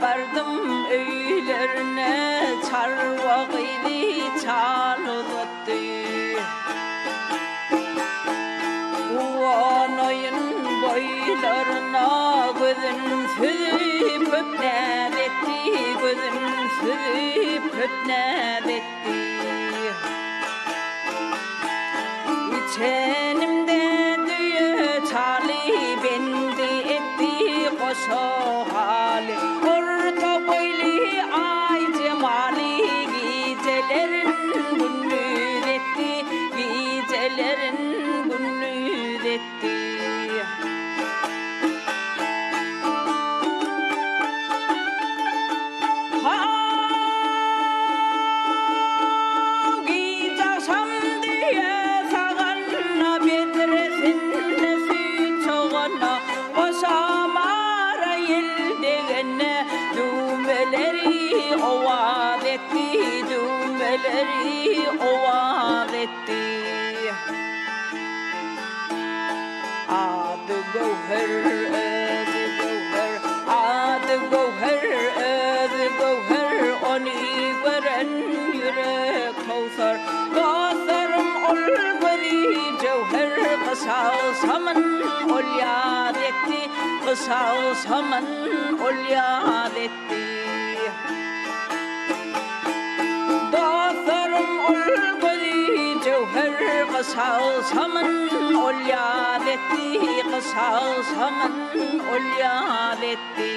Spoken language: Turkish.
Bardım öylerine çarva gıydı çalıttı. Uvanayın boylarına gözün süzüp öpned etti, gözün süzüp öpned etti. İçenimde düğü çali bendi etti koşu hali. Orta boylu ay cemali gecelerin gündüz etti, gecelerin gündüz etti. Düğmeleri oval etti, düğmeleri oval etti. Adı gövher, adı gövher, adı gövher, adı gövher. Onu gören yürek kovsar. Dostlarım ol gözü cevher. Kısal saman ol yad etti, kısal saman ol yad etti. Dostlarım ol gözü cevher. Kısal saman ol yad etti, kısal saman ol yad etti.